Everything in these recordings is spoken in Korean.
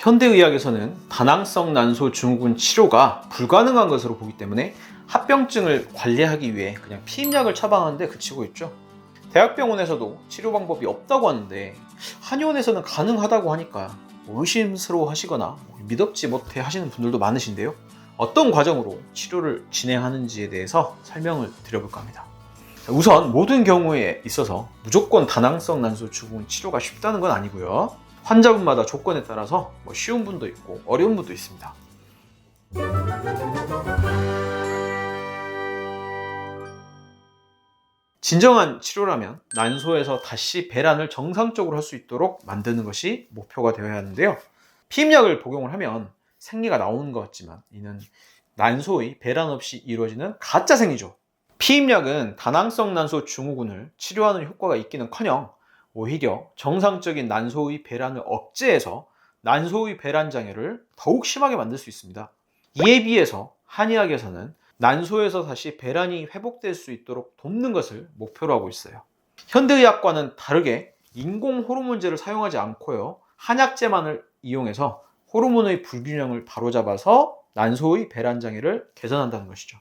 현대의학에서는 다낭성 난소 증후군 치료가 불가능한 것으로 보기 때문에 합병증을 관리하기 위해 그냥 피임약을 처방하는데 그치고 있죠. 대학병원에서도 치료 방법이 없다고 하는데 한의원에서는 가능하다고 하니까 의심스러워 하시거나 믿업지 못해 하시는 분들도 많으신데요. 어떤 과정으로 치료를 진행하는지에 대해서 설명을 드려볼까 합니다. 우선 모든 경우에 있어서 무조건 다낭성 난소 증후군 치료가 쉽다는 건 아니고요. 환자분마다 조건에 따라서 쉬운 분도 있고 어려운 분도 있습니다. 진정한 치료라면 난소에서 다시 배란을 정상적으로 할 수 있도록 만드는 것이 목표가 되어야 하는데요. 피임약을 복용을 하면 생리가 나오는 것 같지만 이는 난소의 배란 없이 이루어지는 가짜 생리죠. 피임약은 다낭성 난소 증후군을 치료하는 효과가 있기는커녕 오히려 정상적인 난소의 배란을 억제해서 난소의 배란 장애를 더욱 심하게 만들 수 있습니다. 이에 비해서 한의학에서는 난소에서 다시 배란이 회복될 수 있도록 돕는 것을 목표로 하고 있어요. 현대의학과는 다르게 인공 호르몬제를 사용하지 않고요. 한약제만을 이용해서 호르몬의 불균형을 바로잡아서 난소의 배란 장애를 개선한다는 것이죠.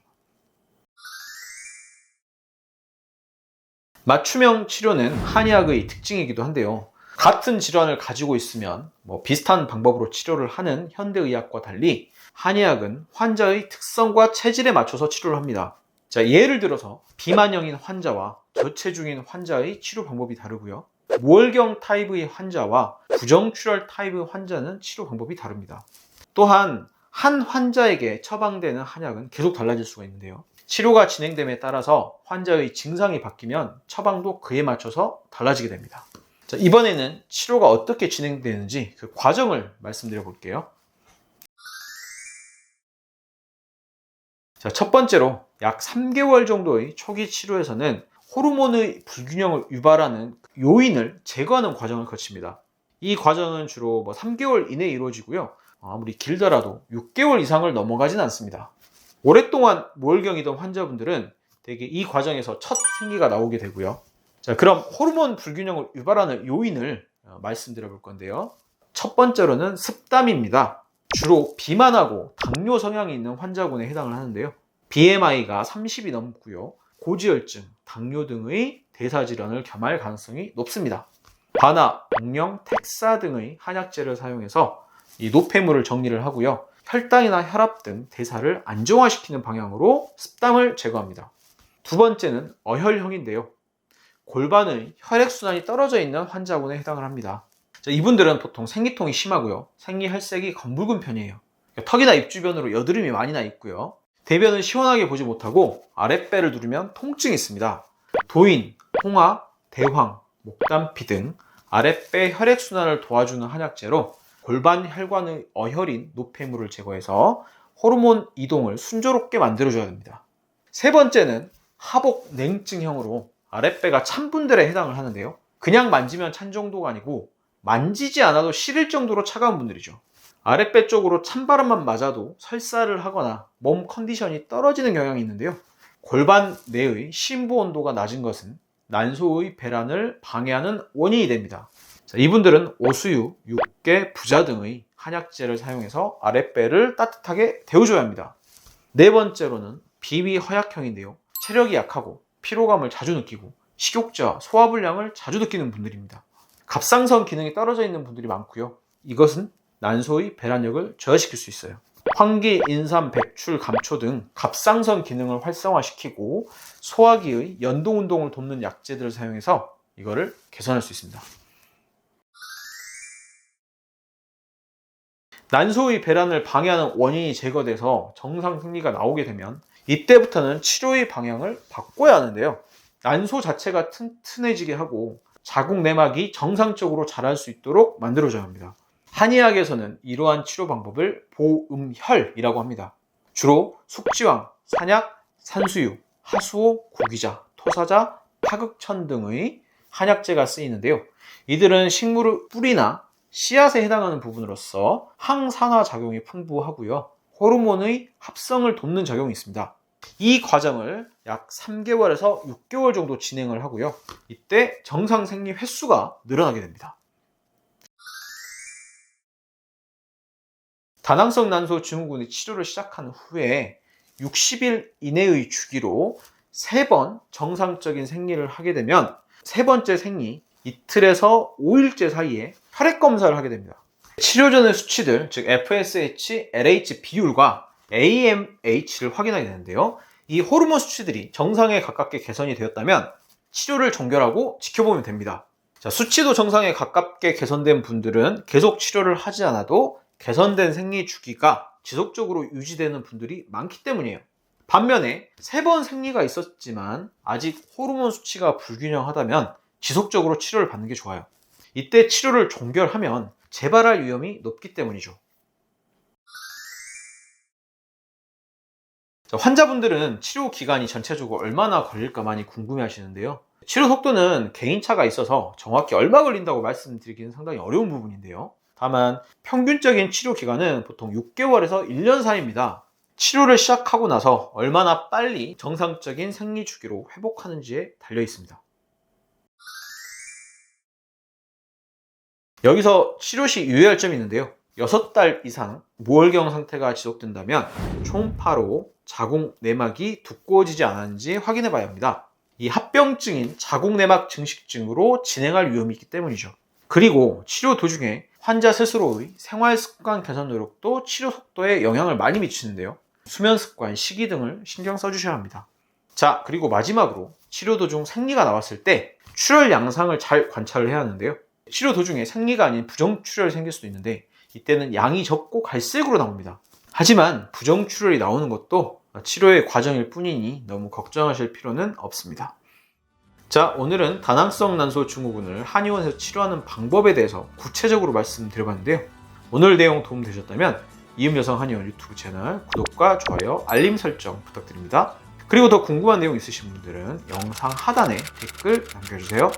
맞춤형 치료는 한의학의 특징이기도 한데요. 같은 질환을 가지고 있으면 비슷한 방법으로 치료를 하는 현대의학과 달리 한의학은 환자의 특성과 체질에 맞춰서 치료를 합니다. 자, 예를 들어서 비만형인 환자와 저체중인 환자의 치료 방법이 다르고요. 무월경 타입의 환자와 부정출혈 타입의 환자는 치료 방법이 다릅니다. 또한 한 환자에게 처방되는 한약은 계속 달라질 수가 있는데요. 치료가 진행됨에 따라서 환자의 증상이 바뀌면 처방도 그에 맞춰서 달라지게 됩니다. 자, 이번에는 치료가 어떻게 진행되는지 그 과정을 말씀드려 볼게요. 자, 첫 번째로 약 3개월 정도의 초기 치료에서는 호르몬의 불균형을 유발하는 요인을 제거하는 과정을 거칩니다. 이 과정은 주로 3개월 이내에 이루어지고요. 아무리 길더라도 6개월 이상을 넘어가진 않습니다. 오랫동안 무월경이던 환자분들은 대개 이 과정에서 첫 생리가 나오게 되고요. 자, 그럼 호르몬 불균형을 유발하는 요인을 말씀드려 볼 건데요. 첫 번째로는 습담입니다. 주로 비만하고 당뇨 성향이 있는 환자군에 해당을 하는데요. BMI가 30이 넘고요. 고지혈증, 당뇨 등의 대사질환을 겸할 가능성이 높습니다. 바나, 복령, 텍사 등의 한약재를 사용해서 이 노폐물을 정리를 하고요. 혈당이나 혈압 등 대사를 안정화시키는 방향으로 습담을 제거합니다. 두 번째는 어혈형인데요. 골반의 혈액순환이 떨어져 있는 환자군에 해당을 합니다. 자, 이분들은 보통 생리통이 심하고요. 생리혈색이 검붉은 편이에요. 턱이나 입 주변으로 여드름이 많이 나 있고요. 대변을 시원하게 보지 못하고 아랫배를 누르면 통증이 있습니다. 도인, 홍화, 대황, 목담피 등 아랫배 혈액순환을 도와주는 한약재로 골반 혈관의 어혈인 노폐물을 제거해서 호르몬 이동을 순조롭게 만들어줘야 됩니다. 세 번째는 하복 냉증형으로 아랫배가 찬 분들에 해당을 하는데요. 그냥 만지면 찬 정도가 아니고 만지지 않아도 시릴 정도로 차가운 분들이죠. 아랫배 쪽으로 찬바람만 맞아도 설사를 하거나 몸 컨디션이 떨어지는 경향이 있는데요. 골반 내의 심부 온도가 낮은 것은 난소의 배란을 방해하는 원인이 됩니다. 자, 이분들은 오수유, 육개, 부자 등의 한약재를 사용해서 아랫배를 따뜻하게 데워줘야 합니다. 네 번째로는 비위허약형인데요. 체력이 약하고 피로감을 자주 느끼고 식욕자와 소화불량을 자주 느끼는 분들입니다. 갑상선 기능이 떨어져 있는 분들이 많고요. 이것은 난소의 배란력을 저하시킬 수 있어요. 황기, 인삼, 백출, 감초 등 갑상선 기능을 활성화시키고 소화기의 연동운동을 돕는 약재들을 사용해서 이거를 개선할 수 있습니다. 난소의 배란을 방해하는 원인이 제거돼서 정상 생리가 나오게 되면 이때부터는 치료의 방향을 바꿔야 하는데요. 난소 자체가 튼튼해지게 하고 자궁 내막이 정상적으로 자랄 수 있도록 만들어줘야 합니다. 한의학에서는 이러한 치료 방법을 보음혈이라고 합니다. 주로 숙지황, 산약, 산수유, 하수오, 구기자, 토사자, 파극천 등의 한약재가 쓰이는데요. 이들은 식물의 뿌리나 씨앗에 해당하는 부분으로서 항산화 작용이 풍부하고요. 호르몬의 합성을 돕는 작용이 있습니다. 이 과정을 약 3개월에서 6개월 정도 진행을 하고요. 이때 정상 생리 횟수가 늘어나게 됩니다. 다낭성 난소 증후군의 치료를 시작한 후에 60일 이내의 주기로 3번 정상적인 생리를 하게 되면 세 번째 생리 이틀에서 5일째 사이에 혈액 검사를 하게 됩니다. 치료 전의 수치들, 즉 FSH, LH 비율과 AMH를 확인하게 되는데요. 이 호르몬 수치들이 정상에 가깝게 개선이 되었다면 치료를 종결하고 지켜보면 됩니다. 자, 수치도 정상에 가깝게 개선된 분들은 계속 치료를 하지 않아도 개선된 생리 주기가 지속적으로 유지되는 분들이 많기 때문이에요. 반면에 3번 생리가 있었지만 아직 호르몬 수치가 불균형하다면 지속적으로 치료를 받는 게 좋아요. 이때 치료를 종결하면 재발할 위험이 높기 때문이죠. 자, 환자분들은 치료 기간이 전체적으로 얼마나 걸릴까 많이 궁금해 하시는데요. 치료 속도는 개인차가 있어서 정확히 얼마 걸린다고 말씀드리기는 상당히 어려운 부분인데요. 다만 평균적인 치료 기간은 보통 6개월에서 1년 사이입니다. 치료를 시작하고 나서 얼마나 빨리 정상적인 생리 주기로 회복하는지에 달려 있습니다. 여기서 치료 시 유의할 점이 있는데요. 6달 이상 무월경 상태가 지속된다면 초음파로 자궁 내막이 두꺼워지지 않았는지 확인해 봐야 합니다. 이 합병증인 자궁 내막 증식증으로 진행할 위험이 있기 때문이죠. 그리고 치료 도중에 환자 스스로의 생활 습관 개선 노력도 치료 속도에 영향을 많이 미치는데요. 수면 습관, 식이 등을 신경 써주셔야 합니다. 자, 그리고 마지막으로 치료 도중 생리가 나왔을 때 출혈 양상을 잘 관찰을 해야 하는데요. 치료 도중에 생리가 아닌 부정출혈이 생길 수도 있는데 이때는 양이 적고 갈색으로 나옵니다. 하지만 부정출혈이 나오는 것도 치료의 과정일 뿐이니 너무 걱정하실 필요는 없습니다. 자, 오늘은 다낭성 난소 증후군을 한의원에서 치료하는 방법에 대해서 구체적으로 말씀드려봤는데요. 오늘 내용 도움되셨다면 이음여성 한의원 유튜브 채널 구독과 좋아요, 알림 설정 부탁드립니다. 그리고 더 궁금한 내용 있으신 분들은 영상 하단에 댓글 남겨주세요.